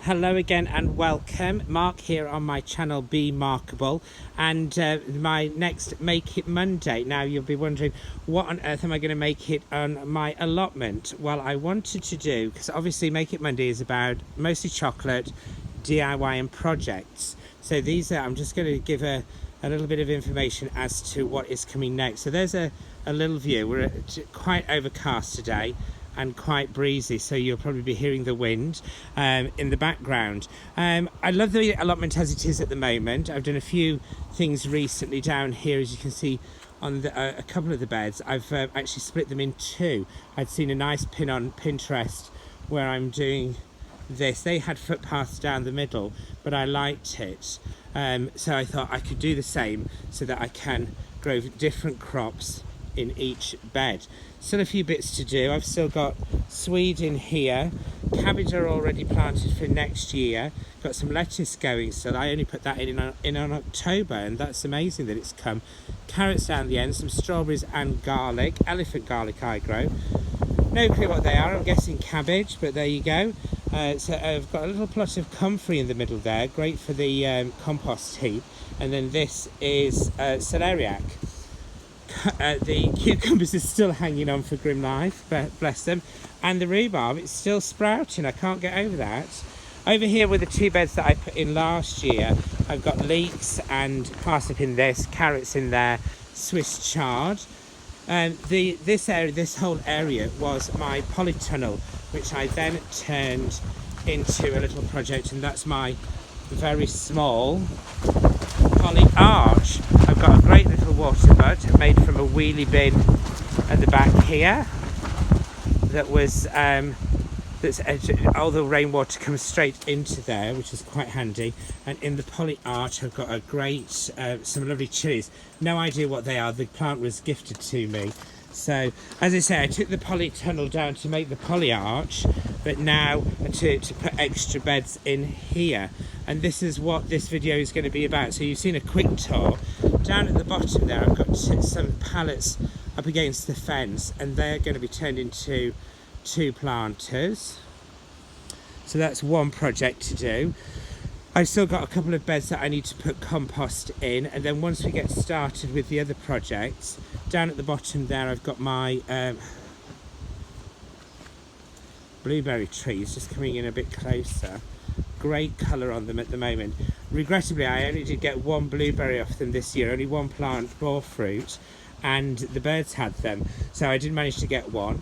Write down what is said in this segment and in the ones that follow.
Hello again and welcome. Mark here on my channel Be Markable, and my next Make It Monday. Now you'll be wondering, what on earth am I going to make it on my allotment? Well, I wanted to do, because obviously Make It Monday is about mostly chocolate, DIY and projects. So I'm just going to give a little bit of information as to what is coming next. So there's a little view. We're quite overcast today and quite breezy, so you'll probably be hearing the wind in the background. I love the allotment as it is at the moment. I've done a few things recently down here, as you can see on a couple of the beds. I've actually split them in two. I'd seen a nice pin on Pinterest where I'm doing this. They had footpaths down the middle, but I liked it, so I thought I could do the same so that I can grow different crops in each bed. Still a few bits to do. I've still got swede in here. Cabbage are already planted for next year. Got some lettuce going still. I only put that in on October, and that's amazing that it's come. Carrots down the end, some strawberries and garlic. Elephant garlic I grow. No clue what they are. I'm guessing cabbage, but there you go. So I've got a little plot of comfrey in the middle there, great for the compost heap. And then this is celeriac. The cucumbers are still hanging on for grim life, but bless them. And the rhubarb, it's still sprouting. I can't get over that. Over here with the two beds that I put in last year, I've got leeks and parsnip in this, carrots in there, Swiss chard. This whole area was my polytunnel, which I then turned into a little project, and that's my very small poly arch. I've got a great little water butt made from a wheelie bin at the back here that was all the rainwater comes straight into there, which is quite handy. And in the poly arch I've got a great some lovely chilies. No idea what they are. The plant was gifted to me. So, as I say, I took the poly tunnel down to make the poly arch, but now to put extra beds in here. And this is what this video is going to be about. So you've seen a quick tour. Down at the bottom there, I've got some pallets up against the fence, and they're going to be turned into two planters. So that's one project to do. I've still got a couple of beds that I need to put compost in, and then once we get started with the other projects, down at the bottom there I've got my blueberry trees just coming in a bit closer. Great colour on them at the moment. Regrettably, I only did get one blueberry off them this year. Only one plant bore fruit, and the birds had them, so I didn't manage to get one.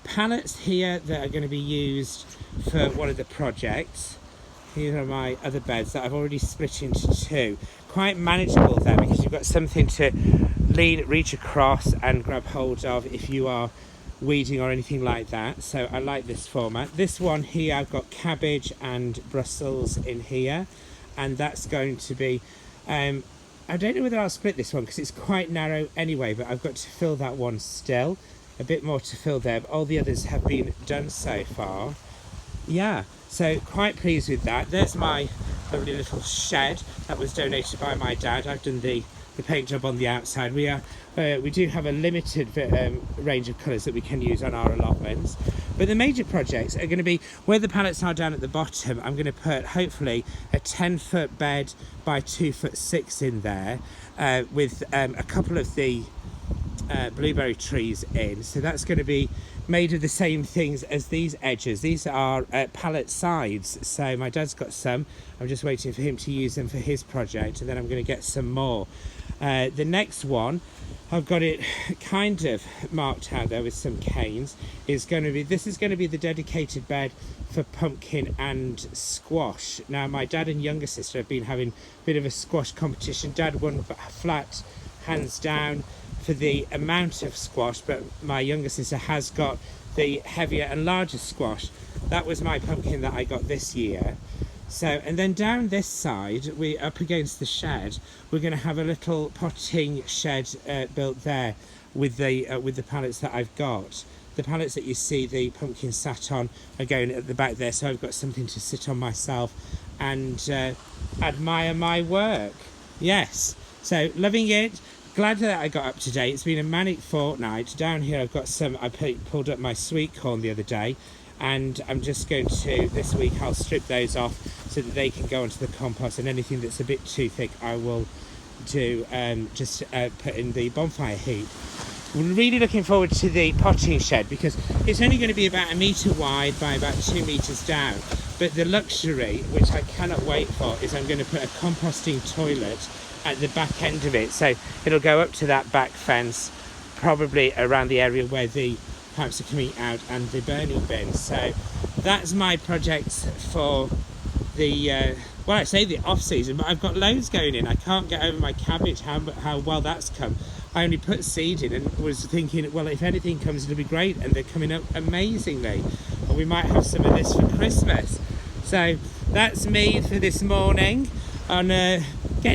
Pallets here that are going to be used for one of the projects. These are my other beds that I've already split into two. Quite manageable there, because you've got something to reach across and grab hold of if you are weeding or anything like that. So I like this format. This one here, I've got cabbage and Brussels in here, and that's going to be I don't know whether I'll split this one because it's quite narrow anyway, but I've got to fill that one still. A bit more to fill there, but all the others have been done so far. Yeah, so quite pleased with that. There's my lovely little shed that was donated by my dad. I've done the paint job on the outside. We do have a limited range of colours that we can use on our allotments, but the major projects are going to be where the pallets are down at the bottom. I'm going to put hopefully a 10-foot bed by 2'6" in there with a couple of the blueberry trees in. So that's going to be made of the same things as these edges. These are pallet sides, so my dad's got some. I'm just waiting for him to use them for his project, and then I'm going to get some more. The next one, I've got it kind of marked out there with some canes. This is going to be the dedicated bed for pumpkin and squash. Now my dad and younger sister have been having a bit of a squash competition. Dad won flat, hands down, for the amount of squash, but my younger sister has got the heavier and larger squash. That was my pumpkin that I got this year. So, and then down this side, up against the shed, we're going to have a little potting shed built there with the pallets that I've got. The pallets that you see the pumpkin sat on are going at the back there, so I've got something to sit on myself and admire my work. Yes, so loving it. Glad that I got up today. It's been a manic fortnight. Down here I've got I pulled up my sweet corn the other day, and I'm just going to, this week I'll strip those off so that they can go onto the compost, and anything that's a bit too thick I will do just put in the bonfire heap. We're really looking forward to the potting shed because it's only going to be about 1 metre wide by about 2 metres down, but the luxury, which I cannot wait for, is I'm going to put a composting toilet at the back end of it, so it'll go up to that back fence, probably around the area where the pipes are coming out and the burning bin. So that's my project for the well, I say the off season, but I've got loads going in. I can't get over my cabbage, how well that's come. I only put seed in and was thinking, well, if anything comes, it'll be great, and they're coming up amazingly, and we might have some of this for Christmas. So that's me for this morning on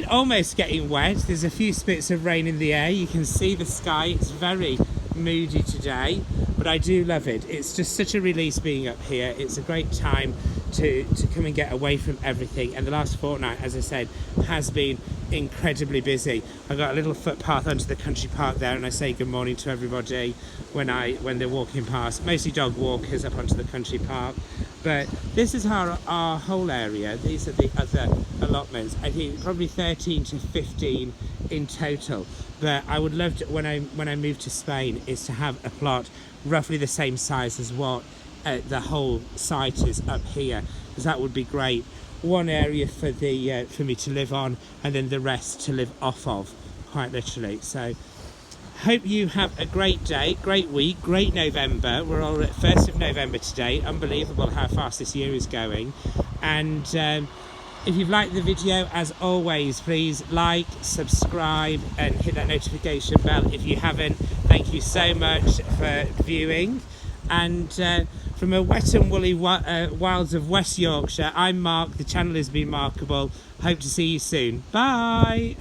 almost getting wet. There's a few spits of rain in the air. You can see the sky. It's very moody today, but I do love it. It's just such a release being up here. It's a great time to come and get away from everything, and the last fortnight, as I said, has been incredibly busy. I've got a little footpath onto the country park there, and I say good morning to everybody when they're walking past, mostly dog walkers up onto the country park. But this is our whole area. These are the other allotments. I think probably 13 to 15 in total. But I would love to, when I move to Spain, is to have a plot roughly the same size as what the whole site is up here, because that would be great. One area for me to live on, and then the rest to live off of, quite literally. So hope you have a great day, great week, great November. We're all at 1st of November today. Unbelievable how fast this year is going. And if you've liked the video, as always, please like, subscribe, and hit that notification bell. If you haven't, thank you so much for viewing. And from a wet and woolly wilds of West Yorkshire, I'm Mark. The channel has been Markable. Hope to see you soon. Bye.